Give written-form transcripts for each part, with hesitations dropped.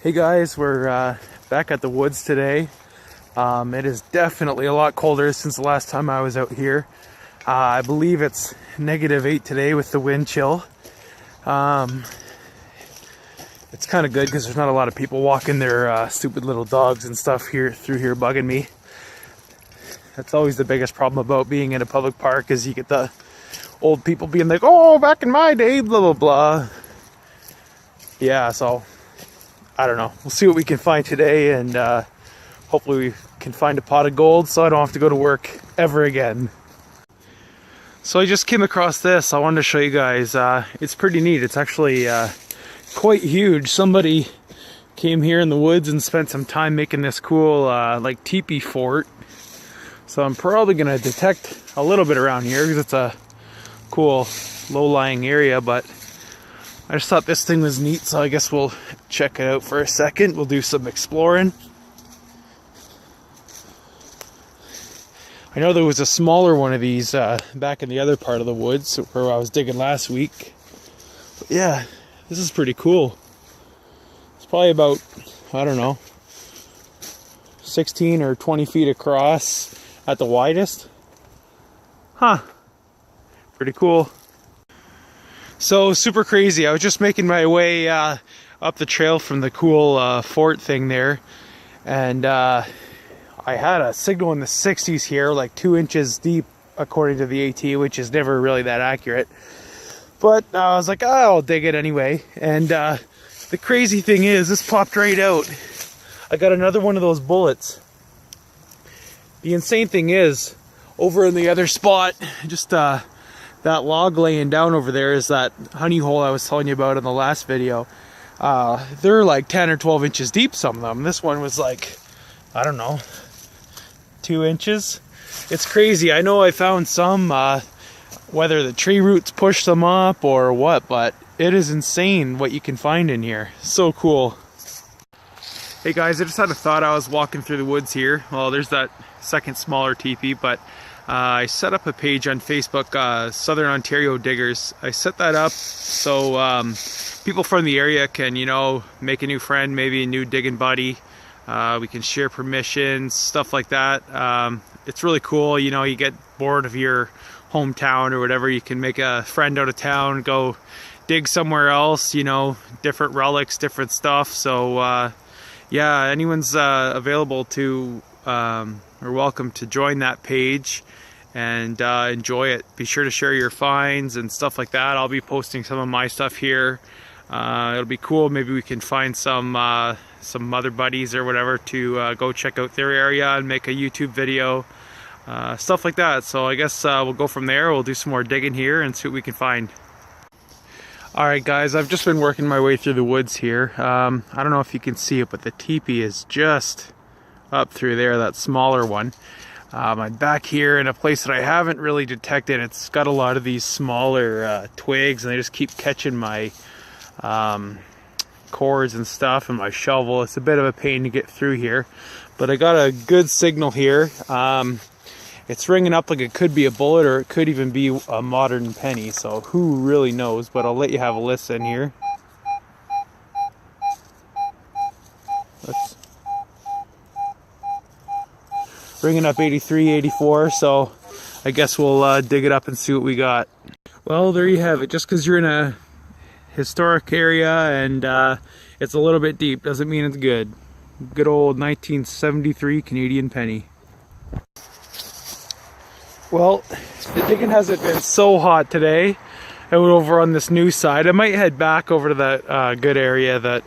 Hey guys, we're back at the woods today. It is definitely a lot colder since the last time I was out here. I believe it's -8 today with the wind chill. It's kind of good because there's not a lot of people walking their stupid little dogs and stuff through here bugging me. That's always the biggest problem about being in a public park, is you get the old people being like, oh, back in my day, blah, blah, blah. Yeah, so I don't know. We'll see what we can find today, and hopefully we can find a pot of gold so I don't have to go to work ever again. So I just came across this. I wanted to show you guys. It's pretty neat. It's actually quite huge. Somebody came here in the woods and spent some time making this cool like teepee fort. So I'm probably going to detect a little bit around here because it's a cool low-lying area, but I just thought this thing was neat, so I guess we'll check it out for a second. We'll do some exploring. I know there was a smaller one of these back in the other part of the woods where I was digging last week. But yeah, this is pretty cool. It's probably about, I don't know, 16 or 20 feet across at the widest. Huh. Pretty cool. So super crazy. I was just making my way up the trail from the cool fort thing there, and I had a signal in the 60s here, like 2 inches deep according to the AT, which is never really that accurate. But I was like, oh, I'll dig it anyway. And the crazy thing is, this popped right out. I got another one of those bullets. The insane thing is, over in the other spot, just that log laying down over there is that honey hole I was telling you about in the last video. They're like 10 or 12 inches deep, some of them. This one was like, I don't know, 2 inches. It's crazy. I know I found some, whether the tree roots pushed them up or what, but it is insane what you can find in here. So cool. Hey guys, I just had a thought. I was walking through the woods here. Well, there's that second smaller teepee, but I set up a page on Facebook, Southern Ontario Diggers. I set that up so people from the area can, you know, make a new friend, maybe a new digging buddy. We can share permissions, stuff like that. It's really cool. You know, you get bored of your hometown or whatever, you can make a friend out of town, go dig somewhere else, you know, different relics, different stuff. So yeah, anyone's available to or welcome to join that page and enjoy it. Be sure to share your finds and stuff like that. I'll be posting some of my stuff here. It'll be cool. Maybe we can find some other buddies or whatever to go check out their area and make a YouTube video, stuff like that. So I guess we'll go from there. We'll do some more digging here and see what we can find. Alright guys, I've just been working my way through the woods here. I don't know if you can see it, but the teepee is just up through there, that smaller one. I'm back here in a place that I haven't really detected. It's got a lot of these smaller twigs, and they just keep catching my cords and stuff and my shovel. It's a bit of a pain to get through here, but I got a good signal here. It's ringing up like it could be a bullet, or it could even be a modern penny, so who really knows, but I'll let you have a listen here. Let's ringing up 83, 84, so I guess we'll dig it up and see what we got. Well, there you have it. Just because you're in a historic area and it's a little bit deep doesn't mean it's good. Good old 1973 Canadian penny. Well, the digging hasn't been so hot today. I went over on this new side. I might head back over to that good area that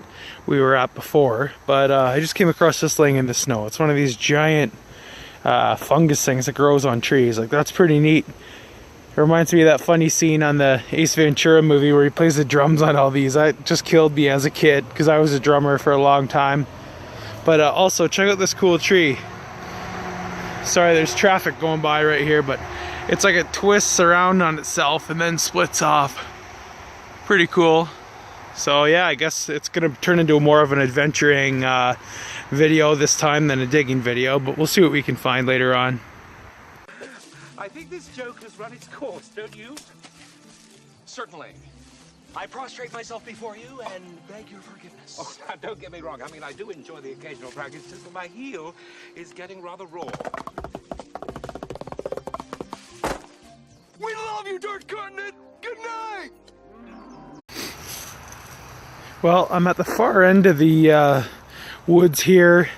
we were at before, but I just came across this laying in the snow. It's one of these giant fungus things that grows on trees. Like, that's pretty neat. It reminds me of that funny scene on the Ace Ventura movie where he plays the drums on all these. That just killed me as a kid because I was a drummer for a long time. But also, check out this cool tree. Sorry, there's traffic going by right here, but it's like it twists around on itself and then splits off. Pretty cool. So yeah, I guess it's gonna turn into more of an adventuring video this time than a digging video, but we'll see what we can find later on. I think this joke has run its course, don't you? Certainly. I prostrate myself before you and beg your forgiveness. Oh, now, don't get me wrong. I mean, I do enjoy the occasional practice, just that my heel is getting rather raw. We love you, Dark Continent! Good night! Well, I'm at the far end of the woods here,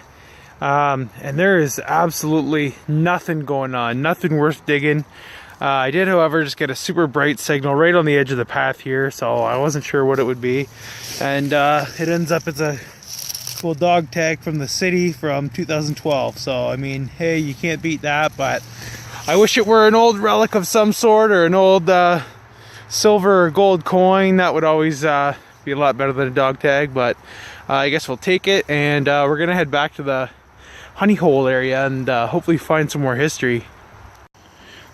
and there is absolutely nothing going on, nothing worth digging. I did, however, just get a super bright signal right on the edge of the path here, so I wasn't sure what it would be. And it ends up as a cool dog tag from the city from 2012. So, I mean, hey, you can't beat that, but I wish it were an old relic of some sort or an old silver or gold coin. That would always be a lot better than a dog tag, but I guess we'll take it, and we're going to head back to the honey hole area and hopefully find some more history.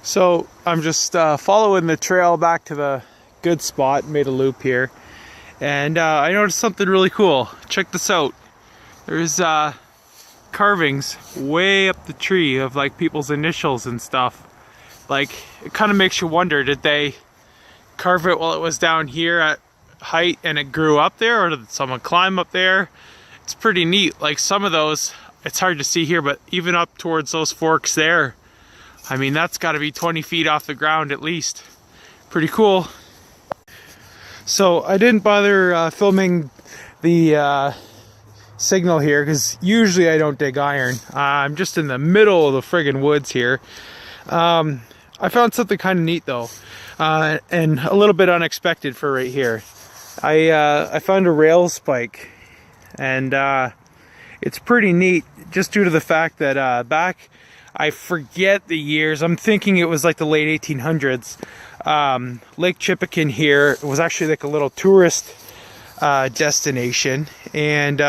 So I'm just following the trail back to the good spot, made a loop here, and I noticed something really cool. Check this out. There's carvings way up the tree of like people's initials and stuff. Like, it kind of makes you wonder, did they carve it while it was down here at height and it grew up there, or did someone climb up there? It's pretty neat. Like, some of those, it's hard to see here, but even up towards those forks there, I mean, that's got to be 20 feet off the ground at least. Pretty cool. So I didn't bother filming the signal here because usually I don't dig iron. I'm just in the middle of the friggin' woods here. I found something kind of neat though, and a little bit unexpected for right here. I found a rail spike, and it's pretty neat just due to the fact that back, I forget the years, I'm thinking it was like the late 1800s, Lake Chippewa here was actually like a little tourist destination, and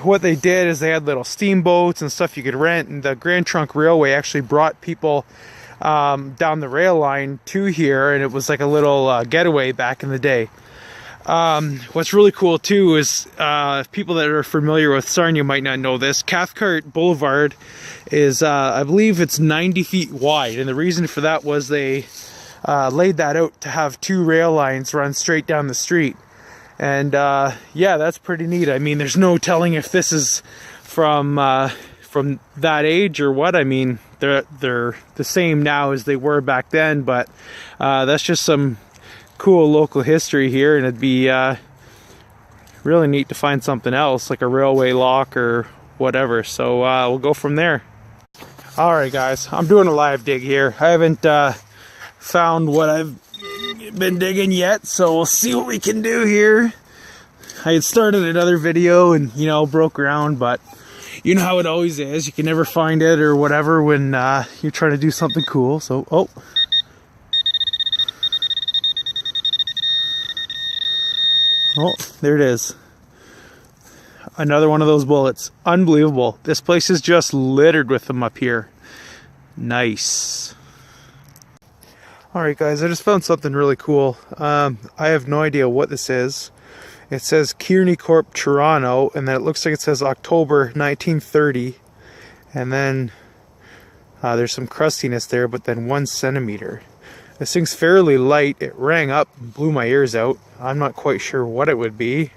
what they did is they had little steamboats and stuff you could rent, and the Grand Trunk Railway actually brought people down the rail line to here, and it was like a little getaway back in the day. What's really cool too is people that are familiar with Sarnia might not know this. Cathcart Boulevard is, I believe it's 90 feet wide, and the reason for that was they laid that out to have two rail lines run straight down the street. And yeah, that's pretty neat. I mean, there's no telling if this is from that age or what. I mean, they're the same now as they were back then, but that's just some cool local history here, and it'd be really neat to find something else like a railway lock or whatever. So we'll go from there. All right, guys, I'm doing a live dig here. I haven't found what I've been digging yet, so we'll see what we can do here. I had started another video and, you know, broke ground, but you know how it always is. You can never find it or whatever when you're trying to do something cool. So, oh. Oh, there it is. Another one of those bullets. Unbelievable. This place is just littered with them up here. Nice. Alright guys, I just found something really cool. I have no idea what this is. It says Kearney Corp Toronto, and then it looks like it says October 1930. And then there's some crustiness there, but then 1 centimeter. This thing's fairly light. It rang up and blew my ears out. I'm not quite sure what it would be.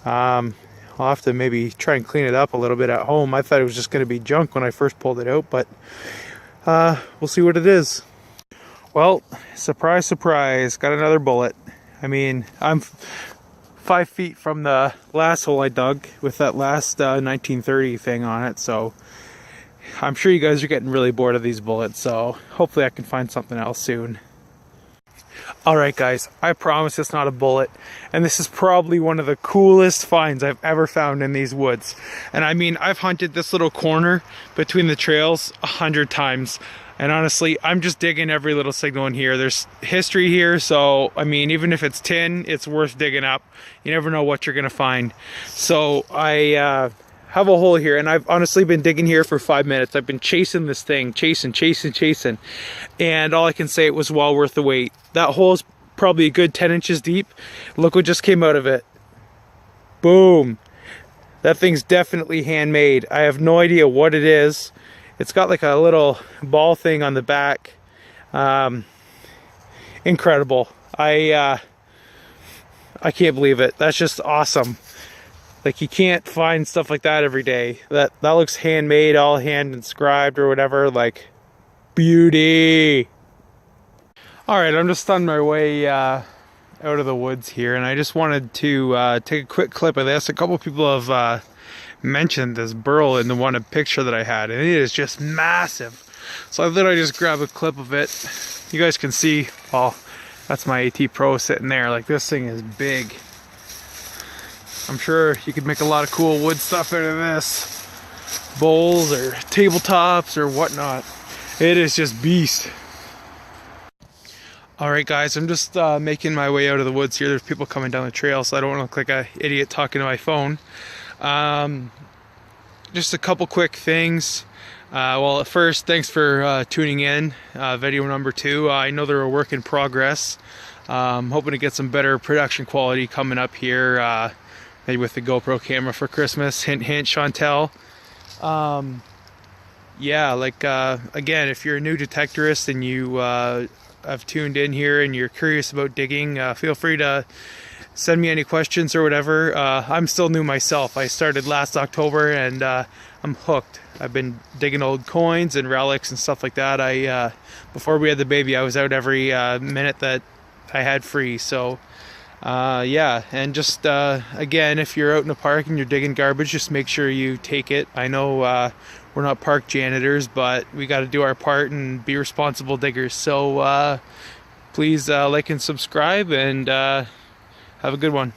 I'll have to maybe try and clean it up a little bit at home. I thought it was just going to be junk when I first pulled it out, but we'll see what it is. Well, surprise, surprise, got another bullet. I mean, I'm 5 feet from the last hole I dug with that last 1930 thing on it, so I'm sure you guys are getting really bored of these bullets, so hopefully I can find something else soon. Alright guys, I promise it's not a bullet, and this is probably one of the coolest finds I've ever found in these woods. And I mean, I've hunted this little corner between the trails 100 times, and honestly, I'm just digging every little signal in here. There's history here, so I mean, even if it's tin, it's worth digging up. You never know what you're gonna find. So I have a hole here, and I've honestly been digging here for 5 minutes. I've been chasing this thing, chasing, and all I can say, it was well worth the wait. That hole is probably a good 10 inches deep. Look what just came out of it. Boom. That thing's definitely handmade. I have no idea what it is. It's got like a little ball thing on the back. Incredible. I can't believe it. That's just awesome. Like, you can't find stuff like that every day. That looks handmade, all hand inscribed or whatever. Like, beauty. All right, I'm just on my way out of the woods here, and I just wanted to take a quick clip of this. A couple people have mentioned this burl in the one picture that I had, and it is just massive. So I thought I'd just grab a clip of it. You guys can see, well, that's my AT Pro sitting there. Like, this thing is big. I'm sure you could make a lot of cool wood stuff out of this. Bowls or tabletops or whatnot. It is just beast. Alright guys, I'm just making my way out of the woods here. There's people coming down the trail, so I don't want to look like an idiot talking to my phone. Just a couple quick things. Well, at first, thanks for tuning in. Video number 2. I know they're a work in progress. Hoping to get some better production quality coming up here. Maybe with the GoPro camera for Christmas. Hint, hint, Chantel. Yeah, like, again, if you're a new detectorist and you have tuned in here and you're curious about digging, feel free to send me any questions or whatever. I'm still new myself. I started last October and I'm hooked. I've been digging old coins and relics and stuff like that. Before we had the baby, I was out every minute that I had free. So yeah, and just again, if you're out in a park and you're digging garbage, just make sure you take it. I know we're not park janitors, but we got to do our part and be responsible diggers. So please like and subscribe, and have a good one.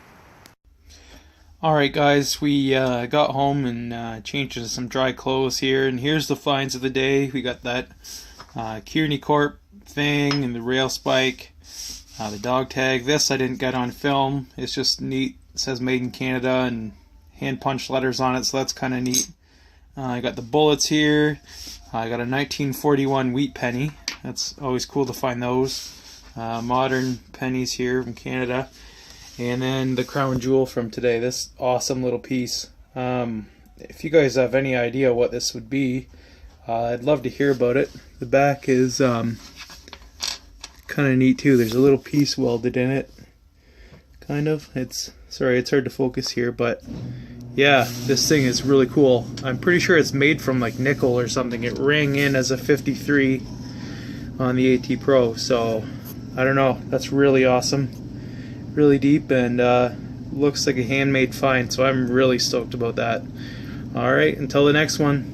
Alright guys, we got home and changed into some dry clothes here, and here's the finds of the day. We got that Kearney Corp thing and the rail spike, the dog tag. This I didn't get on film. It's just neat. It says made in Canada and hand punched letters on it, so that's kind of neat. I got the bullets here. I got a 1941 wheat penny. That's always cool to find those. Modern pennies here from Canada. And then the crown jewel from today. This awesome little piece. If you guys have any idea what this would be, I'd love to hear about it. The back is kind of neat too. There's a little piece welded in it. Kind of. Sorry, it's hard to focus here, but yeah, this thing is really cool. I'm pretty sure it's made from like nickel or something. It rang in as a 53 on the AT Pro, so I don't know. That's really awesome. Really deep, and looks like a handmade find, so I'm really stoked about that. Alright, until the next one.